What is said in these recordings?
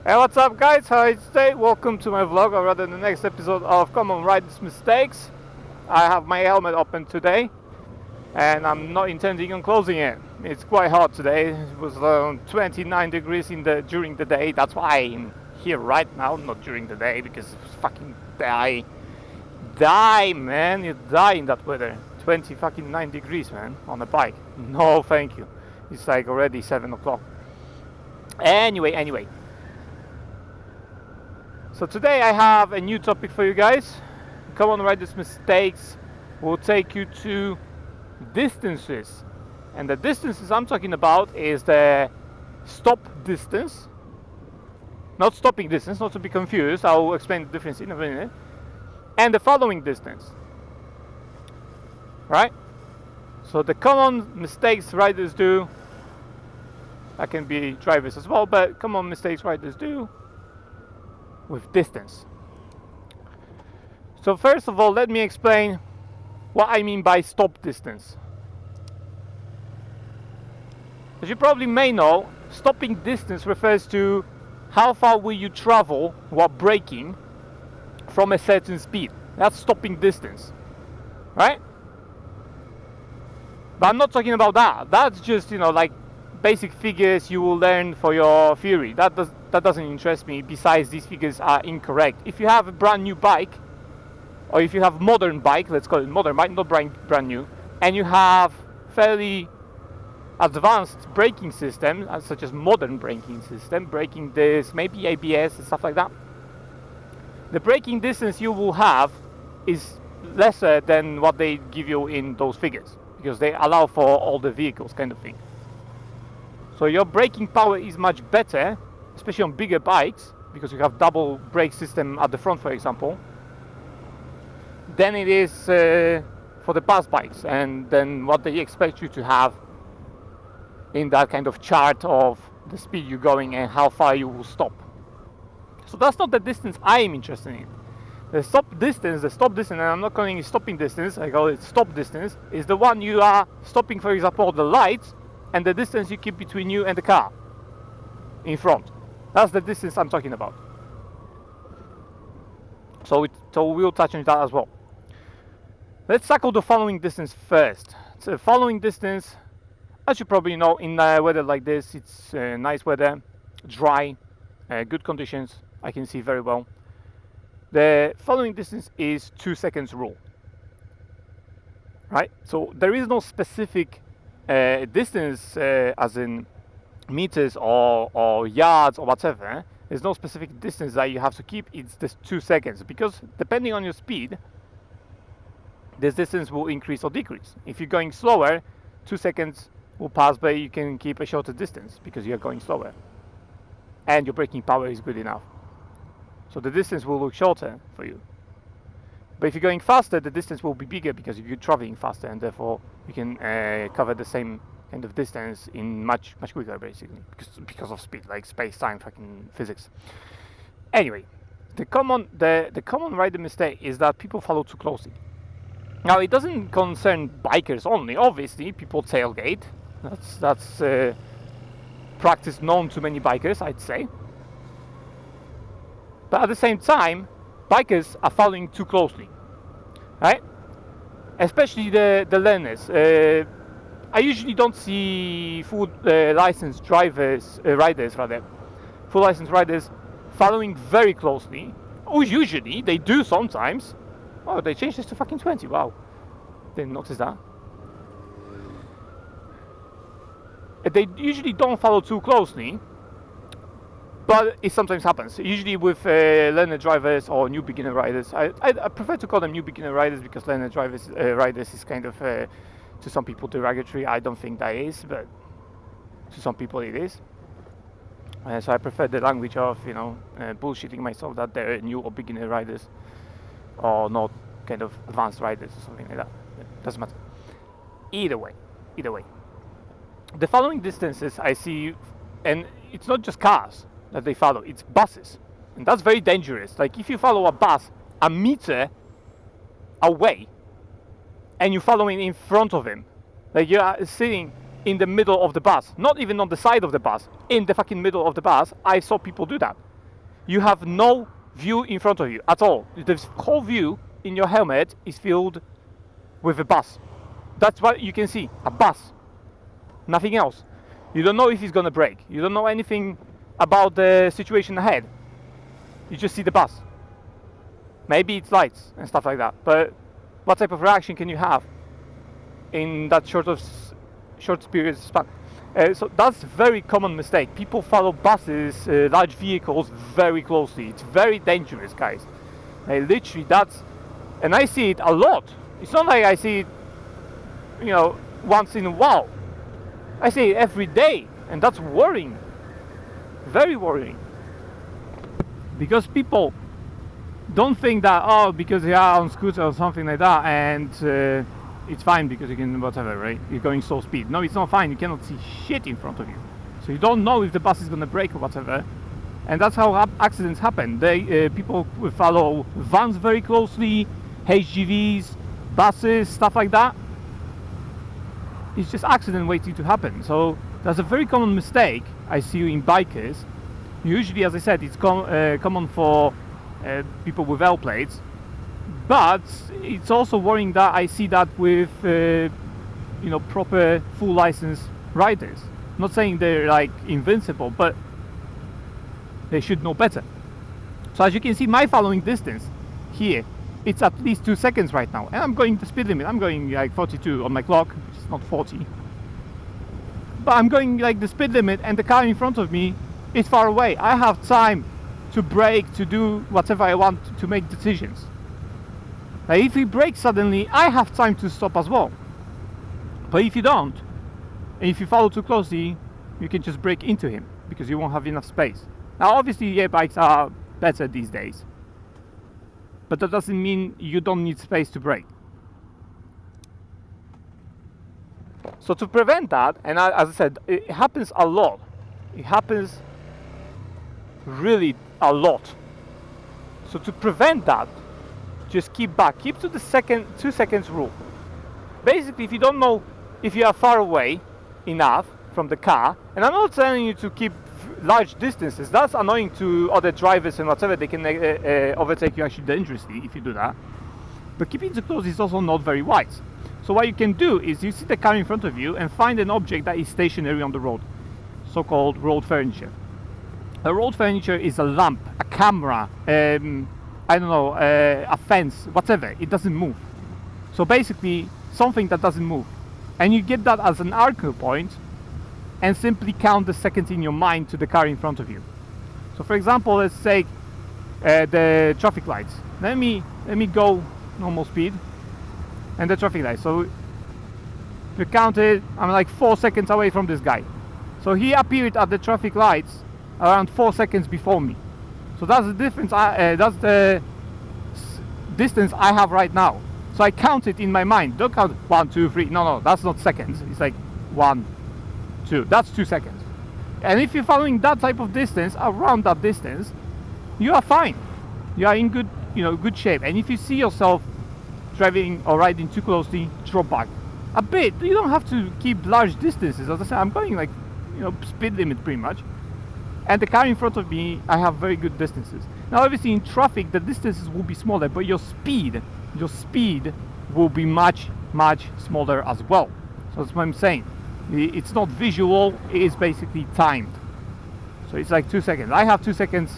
Hey, what's up, guys? How are you today? Welcome to my vlog, or rather the next episode of Common Riders Mistakes. I have my helmet open today, and I'm not intending on closing it. It's quite hot today. It was around 29 degrees during the day. That's why I'm here right now, not during the day, because it's fucking die, man. You die in that weather. 29 degrees, man, on a bike. No, thank you. It's like already 7 o'clock. Anyway. So today I have a new topic for you guys. Common Riders Mistakes will take you to distances. And the distances I'm talking about is the stop distance. Not stopping distance, not to be confused. I'll explain the difference in a minute. And the following distance. Right? So the common mistakes riders do, that can be drivers as well, but common mistakes riders do with distance. So first of all, let me explain what I mean by stop distance. As you probably may know, stopping distance refers to how far will you travel while braking from a certain speed. That's stopping distance, right? But I'm not talking about that. That's just, like basic figures you will learn for your theory. That doesn't interest me. Besides, these figures are incorrect. If you have a brand new bike, or if you have modern bike, let's call it modern bike, not brand new, and you have fairly advanced braking system, such as modern braking system, braking disc, maybe ABS and stuff like that, the braking distance you will have is lesser than what they give you in those figures, because they allow for all the vehicles, kind of thing. So your braking power is much better, especially on bigger bikes, because you have double brake system at the front, for example, than it is for the past bikes, and then what they expect you to have in that kind of chart of the speed you're going and how far you will stop. So that's not the distance I am interested in. The stop distance, and I'm not calling it stopping distance, I call it stop distance, is the one you are stopping, for example, the lights, and the distance you keep between you and the car in front. That's the distance I'm talking about. So we'll touch on that as well. Let's tackle the following distance first. So the following distance, as you probably know, in weather like this, it's nice weather, dry, good conditions, I can see very well. The following distance is 2 seconds rule, right? So there is no specific distance as in meters or yards or whatever. There's no specific distance that you have to keep. It's just 2 seconds, because depending on your speed, this distance will increase or decrease. If you're going slower, 2 seconds will pass, but you can keep a shorter distance because you're going slower and your braking power is good enough. So the distance will look shorter for you. But if you're going faster, the distance will be bigger because you're traveling faster, and therefore you can cover the same kind of distance in much quicker, basically, because of speed, like space-time, fucking physics. Anyway, the common rider mistake is that people follow too closely. Now, it doesn't concern bikers only. Obviously, people tailgate. That's practice known to many bikers, I'd say. But at the same time, bikers are following too closely, right? Especially the learners. I usually don't see full licensed riders following very closely. Oh, usually they do sometimes. Oh, they changed this to fucking 20. Wow, didn't notice that. They usually don't follow too closely, but it sometimes happens. Usually with learner drivers or new beginner riders. I prefer to call them new beginner riders, because learner riders is kind of to some people derogatory. I don't think that is, but to some people it is. So I prefer the language of bullshitting myself that they're new or beginner riders, or not kind of advanced riders or something like that. It doesn't matter. Either way. The following distances I see, and it's not just cars that they follow, it's buses. And that's very dangerous. Like, if you follow a bus a meter away and you're following in front of him, like you are sitting in the middle of the bus, not even on the side of the bus, in the fucking middle of the bus. I saw people do that. you have no view in front of you at all. The whole view in your helmet is filled with a bus. That's what you can see, a bus, nothing else. You don't know if it's gonna brake. You don't know anything about the situation ahead. You just see the bus. Maybe it's lights and stuff like that, but what type of reaction can you have in that short period of span? So that's a very common mistake. People follow buses, large vehicles very closely. It's very dangerous, guys. Literally, and I see it a lot. It's not like I see it, once in a while. I see it every day, and that's worrying. Very worrying. Because people don't think that, because they are on scooter or something like that, and it's fine because you can whatever, right? You're going slow speed. No, it's not fine. You cannot see shit in front of you, so you don't know if the bus is gonna brake or whatever. And that's how accidents happen. People follow vans very closely, HGVs, buses, stuff like that. It's just accident waiting to happen. So that's a very common mistake I see in bikers. Usually, as I said, it's common for people with L plates. But it's also worrying that I see that with proper full license riders. Not saying they're like invincible, but they should know better. So as you can see, my following distance here, it's at least 2 seconds right now, and I'm going the speed limit. I'm going like 42 on my clock, which is not 40, but I'm going like the speed limit, and the car in front of me is far away. I have time to brake, to do whatever I want, to make decisions. Like if he brakes suddenly, I have time to stop as well. But if you don't, and if you follow too closely, you can just brake into him because you won't have enough space. Now obviously, yeah, bikes are better these days, but that doesn't mean you don't need space to brake. So to prevent that, and as I said, it happens a lot. It happens really a lot. So to prevent that, just keep back. Keep to the 2 seconds rule. Basically, if you don't know if you are far away enough from the car, and I'm not telling you to keep large distances. That's annoying to other drivers and whatever. They can overtake you actually dangerously if you do that. But keeping too close is also not very wise. So what you can do is you see the car in front of you and find an object that is stationary on the road, so-called road furniture. A road furniture is a lamp, a camera, I don't know, a fence, whatever. It doesn't move. So basically, something that doesn't move. And you get that as an anchor point and simply count the seconds in your mind to the car in front of you. So for example, let's take the traffic lights. Let me go normal speed and the traffic lights. So you counted, I'm like 4 seconds away from this guy. So he appeared at the traffic lights around 4 seconds before me. So that's the difference. That's the distance I have right now. So I count it in my mind. Don't count 1, 2, 3. No, that's not seconds. It's like 1, 2. That's 2 seconds. And if you're following that type of distance, around that distance, you are fine. You are in good shape. And if you see yourself driving or riding too closely, drop back a bit. You don't have to keep large distances. As I said, I'm going like speed limit pretty much. And the car in front of me, I have very good distances. Now obviously in traffic the distances will be smaller, but your speed will be much smaller as well. So that's what I'm saying. It's not visual, it is basically timed. So it's like 2 seconds. I have 2 seconds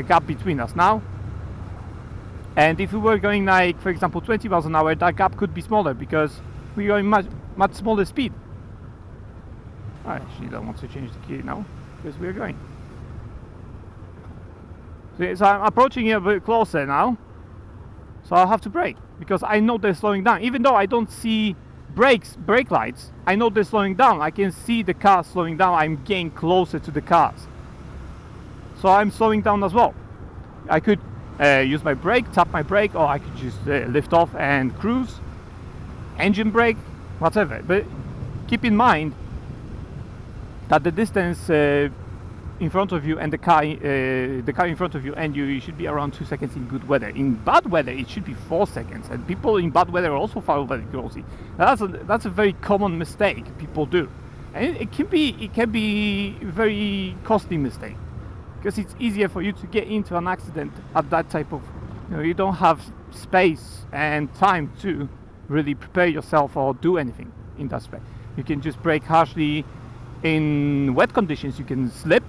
gap between us now. And if we were going like, for example, 20 miles an hour, that gap could be smaller because we are in much smaller speed. I actually don't want to change the key now because we are going. So I'm approaching it a bit closer now. So I'll have to brake because I know they're slowing down. Even though I don't see brake lights, I know they're slowing down. I can see the car slowing down. I'm getting closer to the cars. So I'm slowing down as well. I could use my brake, tap my brake, or I could just lift off and cruise, engine brake, whatever. But keep in mind that the distance in front of you and the car in front of you and you should be around 2 seconds in good weather. In bad weather, it should be 4 seconds, and people in bad weather also follow very closely. That's a very common mistake people do, and it can be a very costly mistake. because it's easier for you to get into an accident at that type of, you don't have space and time to really prepare yourself or do anything in that space. You can just brake harshly. In wet conditions you can slip.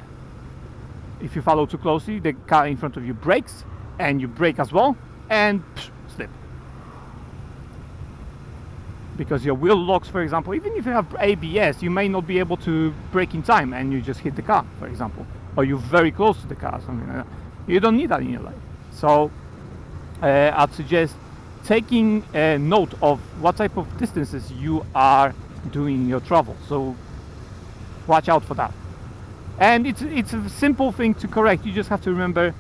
If you follow too closely, the car in front of you brakes and you brake as well and slip. Because your wheel locks, for example, even if you have ABS, you may not be able to brake in time and you just hit the car, for example, or you're very close to the car, something like that. You don't need that in your life. So I'd suggest taking a note of what type of distances you are doing your travel. So watch out for that. And it's a simple thing to correct. You just have to remember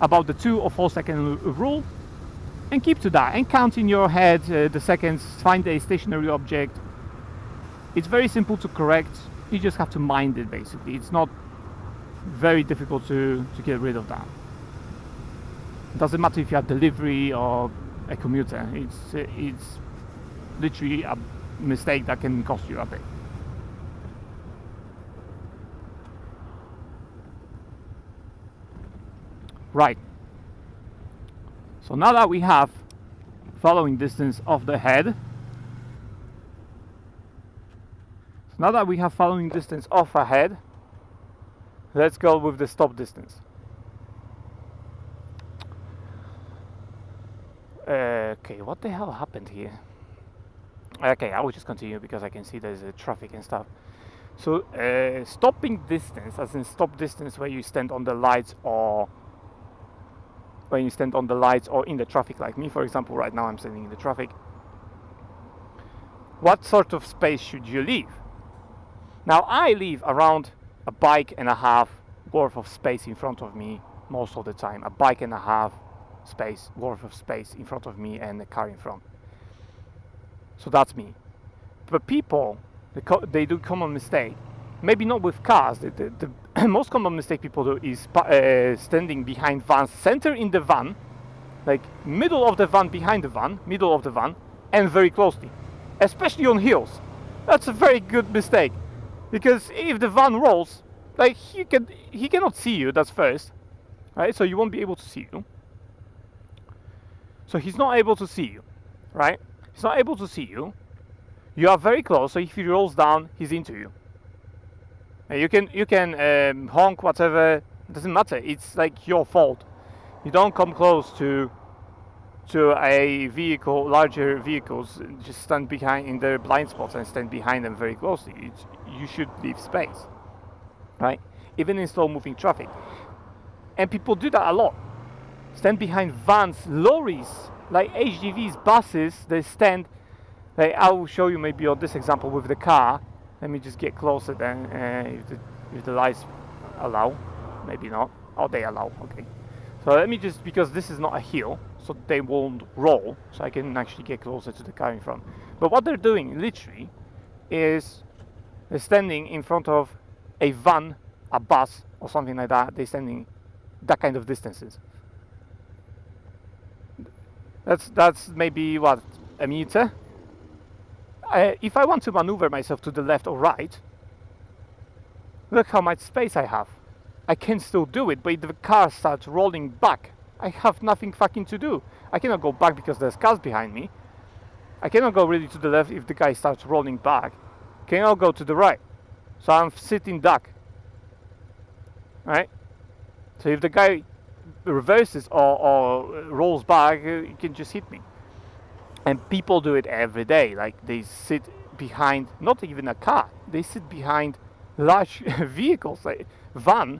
about the 2 or 4 second rule and keep to that and count in your head the seconds. Find a stationary object. It's very simple to correct. You just have to mind it, basically. It's not very difficult to get rid of that. It doesn't matter if you have delivery or a commuter. It's literally a mistake that can cost you a bit. Right. So now that we have following distance of the head, let's go with the stop distance. Okay, what the hell happened here? Okay, I will just continue because I can see there's traffic and stuff. So stopping distance, as in stop distance where you stand on the lights or in the traffic, like me, for example. Right now I'm standing in the traffic. What sort of space should you leave? Now I leave around a bike and a half worth of space in front of me most of the time. A bike and a half worth of space in front of me and the car in front. So that's me. But people, they do common mistake. Maybe not with cars. The most common mistake people do is standing behind vans, center in the van, like middle of the van, behind the van, middle of the van, and very closely, especially on hills. That's a very good mistake, because if the van rolls, like he cannot see you. That's first, right? So you won't be able to see you. So he's not able to see you, right? He's not able to see you. You are very close, so if he rolls down, he's into you. You can honk, whatever. It doesn't matter. It's like your fault. You don't come close to a vehicle, larger vehicles. Just stand behind in their blind spots and stand behind them very closely. You should leave space, right? Even in slow-moving traffic. And people do that a lot. Stand behind vans, lorries, like HGVs, buses. They stand. Like I will show you maybe on this example with the car. Let me just get closer then, if the lights allow. Maybe not. Oh, they allow. Okay. So let me just, because this is not a hill, so they won't roll, so I can actually get closer to the car in front. But what they're doing, literally, is they're standing in front of a van, a bus, or something like that. They're standing that kind of distances. That's maybe, what, a meter? If I want to maneuver myself to the left or right, look how much space I have. I can still do it, but if the car starts rolling back, I have nothing fucking to do. I cannot go back because there's cars behind me. I cannot go really to the left if the guy starts rolling back. Cannot go to the right. So I'm sitting duck. Right? So if the guy reverses or rolls back, he can just hit me. And people do it every day. Like they sit behind, not even a car, they sit behind large vehicles. Like van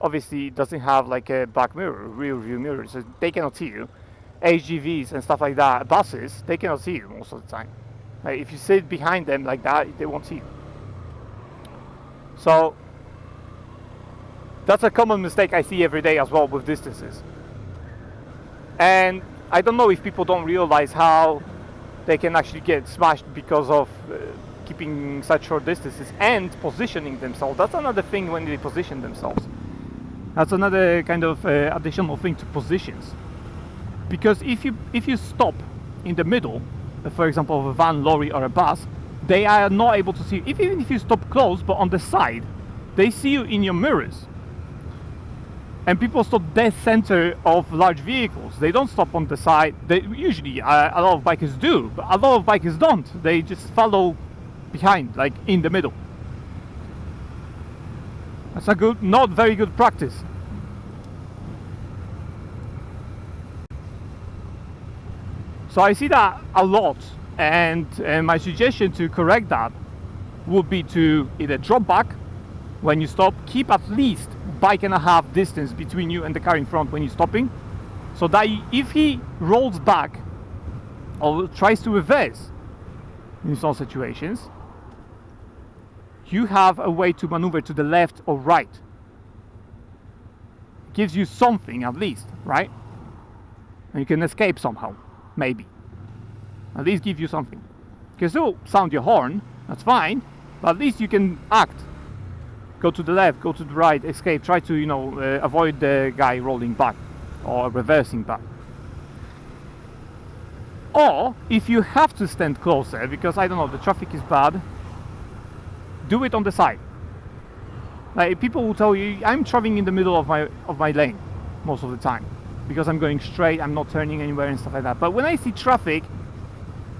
obviously doesn't have like a back mirror, rear view mirror, so they cannot see you. HGVs and stuff like that, buses, they cannot see you most of the time. Like if you sit behind them like that, they won't see you. So that's a common mistake I see every day as well with distances. And I don't know if people don't realize how they can actually get smashed because of keeping such short distances and positioning themselves. That's another thing when they position themselves. That's another kind of additional thing to positions. Because if you stop in the middle, for example, of a van, lorry, or a bus, they are not able to see you. Even if you stop close, but on the side, they see you in your mirrors. And people stop dead center of large vehicles. They don't stop on the side. They usually, a lot of bikers do, but a lot of bikers don't. They just follow behind, like in the middle. That's a good, not very good practice. So I see that a lot, and my suggestion to correct that would be to either drop back when you stop, keep at least bike and a half distance between you and the car in front when you're stopping, so that if he rolls back or tries to reverse in some situations, you have a way to maneuver to the left or right. Gives you something at least, right? And you can escape somehow, maybe. At least give you something. You can still sound your horn, that's fine, but at least you can act. Go to the left, go to the right, escape, try to, you know, avoid the guy rolling back or reversing back. Or, if you have to stand closer, because I don't know, the traffic is bad, do it on the side. Like, people will tell you, I'm traveling in the middle of my lane most of the time, because I'm going straight, I'm not turning anywhere and stuff like that. But when I see traffic,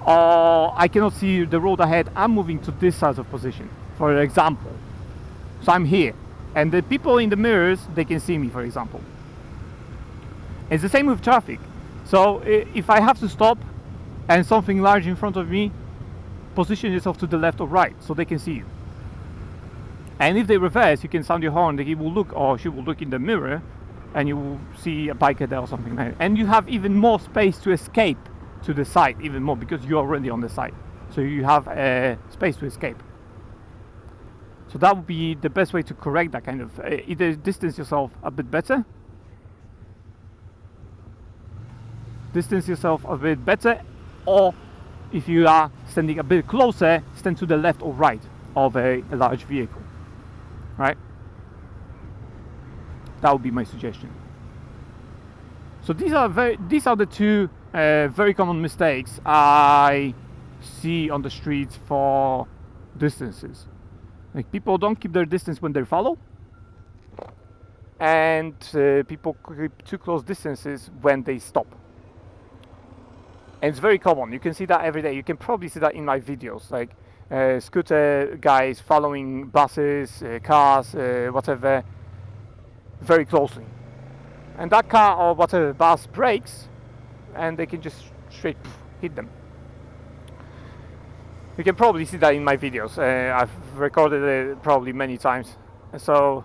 or I cannot see the road ahead, I'm moving to this side of position, for example. So I'm here, and the people in the mirrors, they can see me, for example. It's the same with traffic. So if I have to stop and something large in front of me, position yourself to the left or right so they can see you. And if they reverse, you can sound your horn. He will look, or she will look in the mirror, and you will see a biker there or something like that. And you have even more space to escape to the side, even more, because you're already on the side. So you have space to escape. So that would be the best way to correct that kind of, either distance yourself a bit better, or if you are standing a bit closer, stand to the left or right of a large vehicle, right? That would be my suggestion. So these are the two very common mistakes I see on the streets for distances. Like, people don't keep their distance when they follow, and people keep too close distances when they stop. And it's very common. You can see that every day. You can probably see that in my videos, like scooter guys following buses, cars, whatever, very closely. And that car or whatever bus brakes, and they can just straight hit them. You can probably see that in my videos. I've recorded it probably many times. So,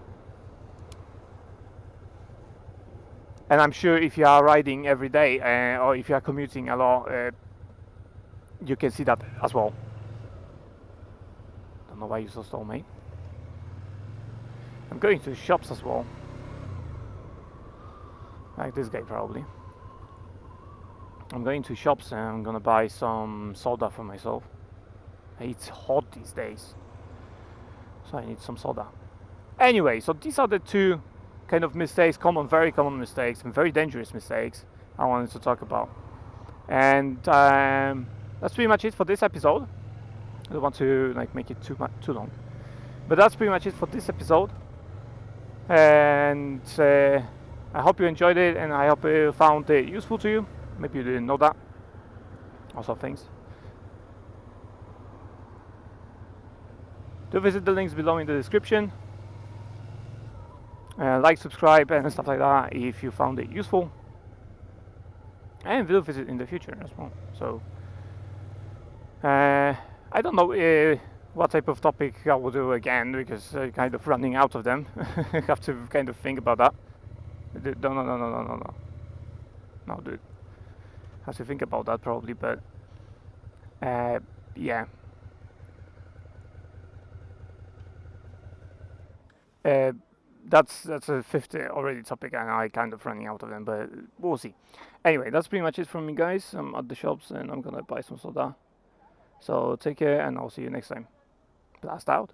and I'm sure if you are riding every day or if you are commuting a lot, you can see that as well. Don't know why you so slow, mate. I'm going to shops as well. Like this guy probably. I'm going to shops and I'm gonna buy some soda for myself. It's hot these days, so I need some soda. Anyway, so these are the two kind of mistakes, very common mistakes, and very dangerous mistakes I wanted to talk about. And that's pretty much it for this episode. I don't want to like make it too long, but that's pretty much it for this episode. And I hope you enjoyed it, and I hope you found it useful to you. Maybe you didn't know that. Also things. Do visit the links below in the description. Like, subscribe, and stuff like that if you found it useful. And do visit in the future as well. So, I don't know what type of topic I will do again, because I'm kind of running out of them. I have to kind of think about that. No, dude. Have to think about that probably, but yeah. That's a fifth already topic, and I kind of running out of them, but we'll see. Anyway, that's pretty much it from me, guys. I'm at the shops and I'm gonna buy some soda. So take care, and I'll see you next time. Blast out.